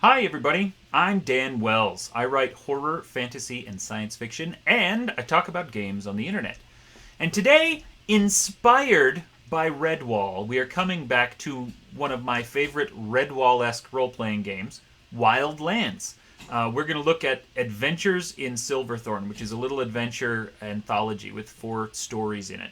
Hi, everybody. I'm Dan Wells. I write horror, fantasy, and science fiction, and I talk about games on the internet. And today, inspired by Redwall, we are coming back to one of my favorite Redwall esque role playing games, Wild Lands. We're going to look at Adventures in Silverthorn, which is a little adventure anthology with 4 stories in it.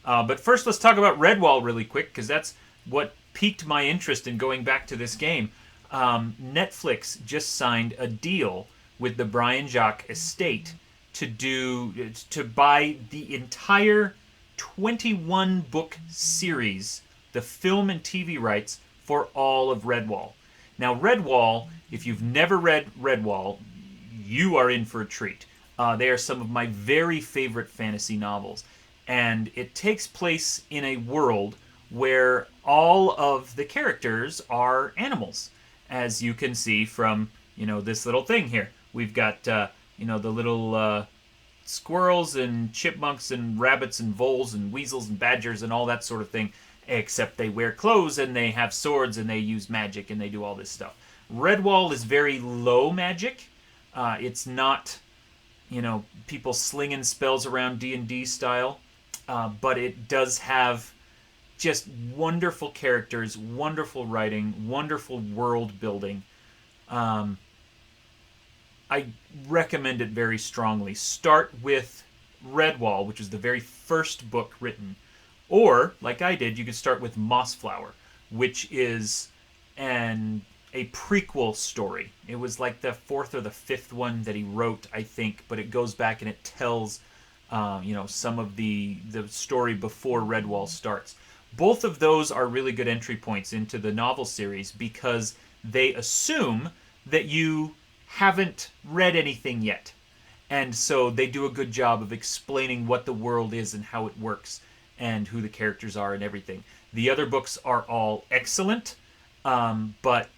But first, let's talk about Redwall really quick, because that's what piqued my interest in going back to this game. Netflix just signed a deal with the Brian Jacques estate to buy the entire 21 book series, the film and TV rights for all of Redwall. Now, Redwall, if you've never read Redwall, you are in for a treat. They are some of my very favorite fantasy novels, and it takes place in a world where all of the characters are animals, as you can see from this little thing here. We've got the little squirrels and chipmunks and rabbits and voles and weasels and badgers and all that sort of thing, except they wear clothes and they have swords and they use magic and they do all this stuff. Redwall is very low magic. It's not people slinging spells around D&D style, but it does have just wonderful characters, wonderful writing, wonderful world building. I recommend it very strongly. Start with Redwall, which is the very first book written. Or, like I did, you could start with Mossflower, which is a prequel story. It was like the 4th or the 5th one that he wrote, I think, but it goes back and it tells some of the story before Redwall starts. Both of those are really good entry points into the novel series because they assume that you haven't read anything yet. And so they do a good job of explaining what the world is and how it works and who the characters are and everything. The other books are all excellent, but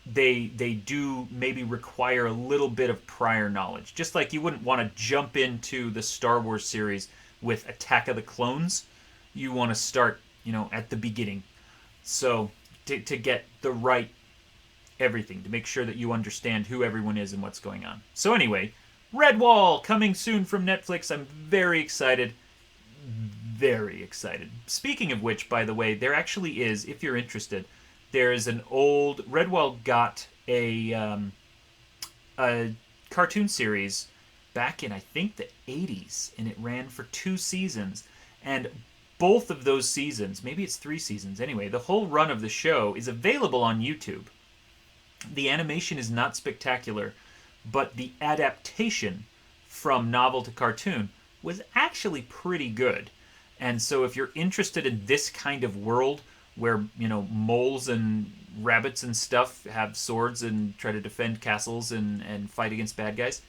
they do maybe require a little bit of prior knowledge. Just like you wouldn't want to jump into the Star Wars series with Attack of the Clones. You want to start, at the beginning. So to get the right everything, to make sure that you understand who everyone is and what's going on. So anyway, Redwall coming soon from Netflix. I'm very excited. Very excited. Speaking of which, by the way, there actually is, if you're interested, there is an old Redwall got a cartoon series back in, I think, the 80s, and it ran for 2 seasons. And both of those seasons, maybe it's 3 seasons, anyway, the whole run of the show is available on YouTube. The animation is not spectacular, but the adaptation from novel to cartoon was actually pretty good. And so if you're interested in this kind of world where, moles and rabbits and stuff have swords and try to defend castles and fight against bad guys,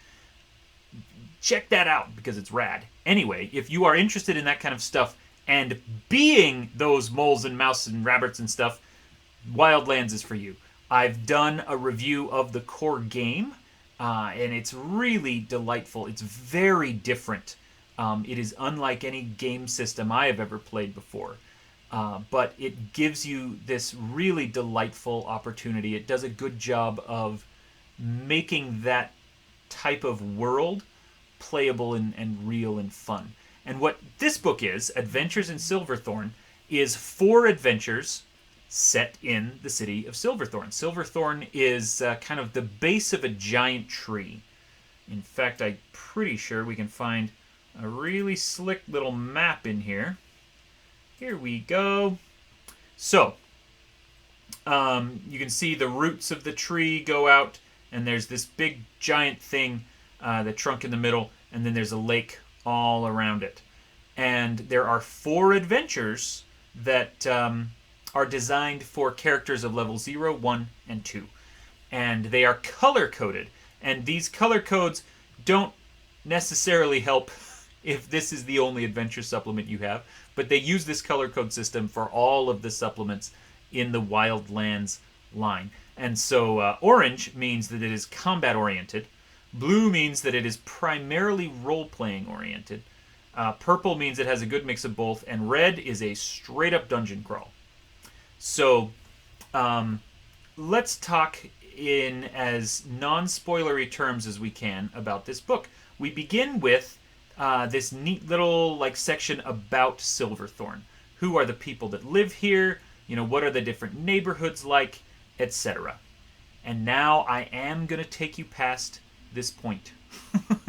check that out because it's rad. Anyway, if you are interested in that kind of stuff and being those moles and mouse and rabbits and stuff, Wildlands is for you. I've done a review of the core game, and it's really delightful. It's very different. It is unlike any game system I have ever played before. But it gives you this really delightful opportunity. It does a good job of making that type of world playable and real and fun. And what this book is, Adventures in Silverthorn, is 4 adventures set in the city of Silverthorn. Silverthorn is kind of the base of a giant tree. In fact, I'm pretty sure we can find a really slick little map in here. Here we go. So, you can see the roots of the tree go out, and there's this big giant thing, the trunk in the middle, and then there's a lake all around it. And there are 4 adventures that are designed for characters of level 0, 1, and 2. And they are color-coded. And these color codes don't necessarily help if this is the only adventure supplement you have, but they use this color code system for all of the supplements in the Wildlands line. And so orange means that it is combat-oriented. Blue means that it is primarily role-playing oriented. Purple means it has a good mix of both. And red is a straight-up dungeon crawl. So let's talk in as non-spoilery terms as we can about this book. We begin with this neat little like section about Silverthorn. Who are the people that live here? You know, what are the different neighborhoods like, etc. And now I am gonna take you past this point,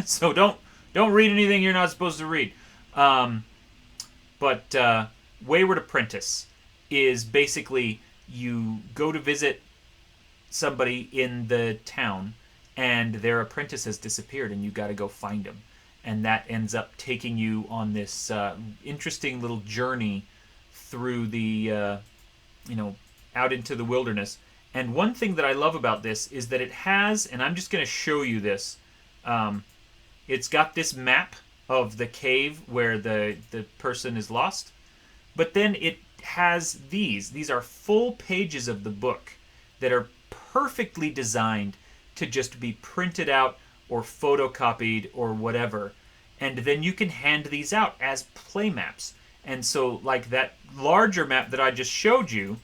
so don't read anything you're not supposed to read. But Wayward Apprentice is basically you go to visit somebody in the town and their apprentice has disappeared and you got to go find him, and that ends up taking you on this interesting little journey through the out into the wilderness. And one thing that I love about this is that it has, and I'm just going to show you this, it's got this map of the cave where the person is lost, but then it has these are full pages of the book that are perfectly designed to just be printed out or photocopied or whatever, and then you can hand these out as play maps. And so like that larger map that I just showed you,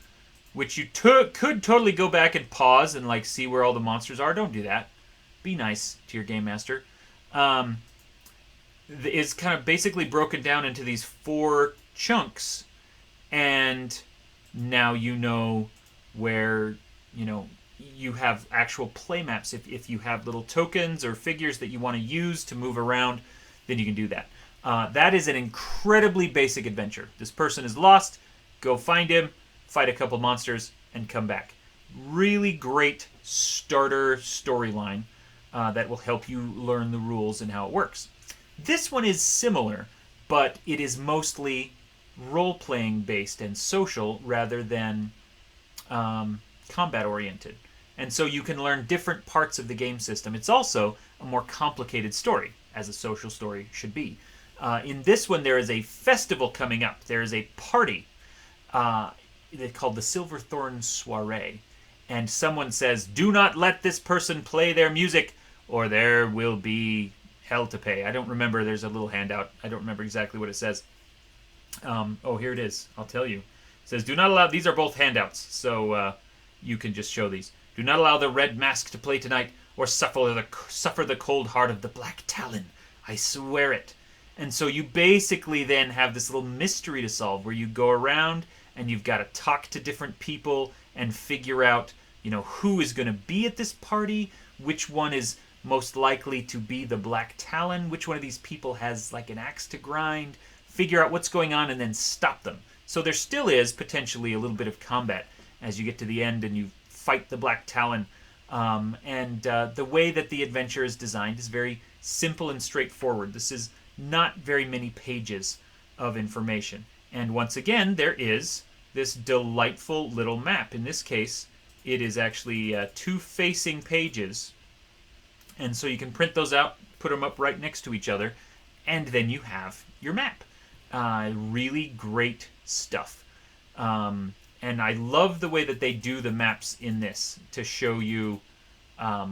which you could totally go back and pause and like see where all the monsters are. Don't do that. Be nice to your game master. Is kind of basically broken down into these 4 chunks, and now you know where you have actual play maps. If you have little tokens or figures that you want to use to move around, then you can do that. That is an incredibly basic adventure. This person is lost. Go find him, fight a couple monsters, and come back. Really great starter storyline that will help you learn the rules and how it works. This one is similar, but it is mostly role-playing based and social rather than combat-oriented. And so you can learn different parts of the game system. It's also a more complicated story, as a social story should be. In this one, there is a festival coming up. There is a party called the Silverthorn Soiree. And someone says, do not let this person play their music or there will be hell to pay. I don't remember. There's a little handout. I don't remember exactly what it says. Oh, here it is. I'll tell you. It says, do not allow... These are both handouts, so you can just show these. Do not allow the red mask to play tonight or suffer the cold heart of the black talon. I swear it. And so you basically then have this little mystery to solve where you go around and you've got to talk to different people and figure out, who is going to be at this party, which one is most likely to be the Black Talon, which one of these people has like an axe to grind, figure out what's going on and then stop them. So there still is potentially a little bit of combat as you get to the end and you fight the Black Talon. The way that the adventure is designed is very simple and straightforward. This is not very many pages of information. And once again, there is this delightful little map. In this case, it is actually 2 facing pages. And so you can print those out, put them up right next to each other, and then you have your map. Really great stuff. And I love the way that they do the maps in this to show you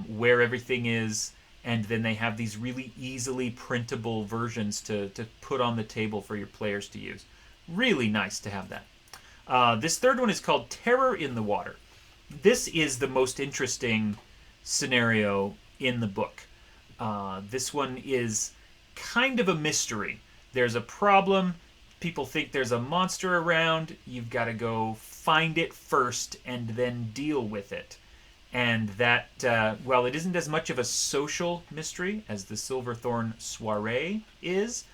where everything is, and then they have these really easily printable versions to put on the table for your players to use. Really nice to have that. This third one is called Terror in the Water. This is the most interesting scenario in the book. This one is kind of a mystery. There's a problem. People think there's a monster around. You've got to go find it first and then deal with it. And that, while it isn't as much of a social mystery as the Silverthorn Soiree is,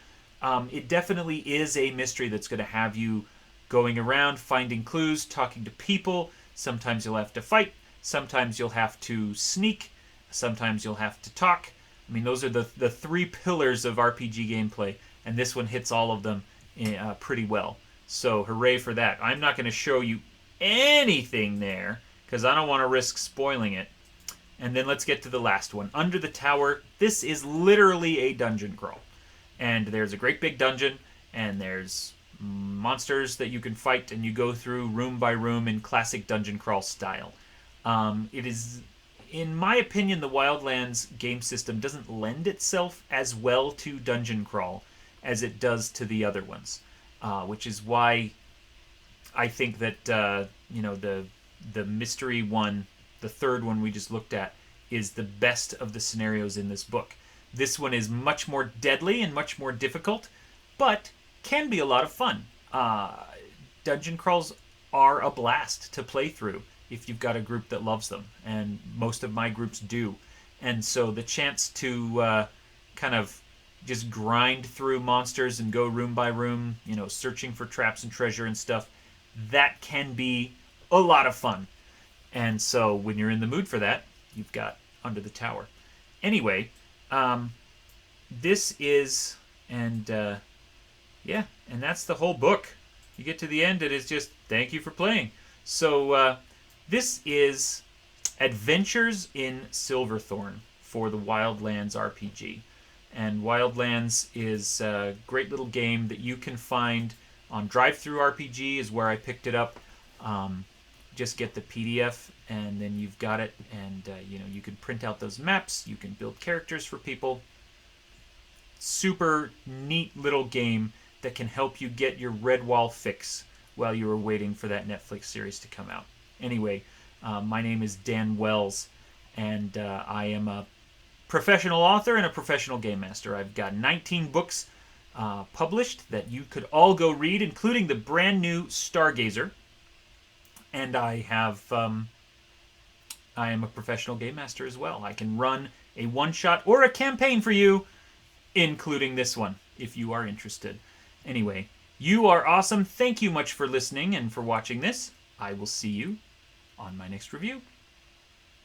it definitely is a mystery that's going to have you going around, finding clues, talking to people. Sometimes you'll have to fight. Sometimes you'll have to sneak. Sometimes you'll have to talk. I mean, those are the 3 pillars of RPG gameplay, and this one hits all of them pretty well. So hooray for that. I'm not going to show you anything there, because I don't want to risk spoiling it. And then let's get to the last one. Under the Tower. This is literally a dungeon crawl. And there's a great big dungeon, and there's monsters that you can fight, and you go through room by room in classic dungeon crawl style. It is, in my opinion, the Wildlands game system doesn't lend itself as well to dungeon crawl as it does to the other ones, which is why I think that the mystery one, the third one we just looked at, is the best of the scenarios in this book. This one is much more deadly and much more difficult, but can be a lot of fun. Dungeon crawls are a blast to play through if you've got a group that loves them, and most of my groups do. And so the chance to kind of just grind through monsters and go room by room, searching for traps and treasure and stuff, that can be a lot of fun. And so when you're in the mood for that, you've got Under the Tower. Anyway, this is, and that's the whole book. You get to the end, it is just, thank you for playing. So this is Adventures in Silverthorn for the Wildlands RPG. And Wildlands is a great little game that you can find on Drive-Thru RPG is where I picked it up. Just get the PDF, and then you've got it. And you can print out those maps. You can build characters for people. Super neat little game that can help you get your Redwall fix while you are waiting for that Netflix series to come out. Anyway, my name is Dan Wells, and I am a professional author and a professional game master. I've got 19 books published that you could all go read, including the brand new Stargazer. And I am a professional game master as well. I can run a one-shot or a campaign for you, including this one, if you are interested. Anyway, you are awesome. Thank you much for listening and for watching this. I will see you on my next review.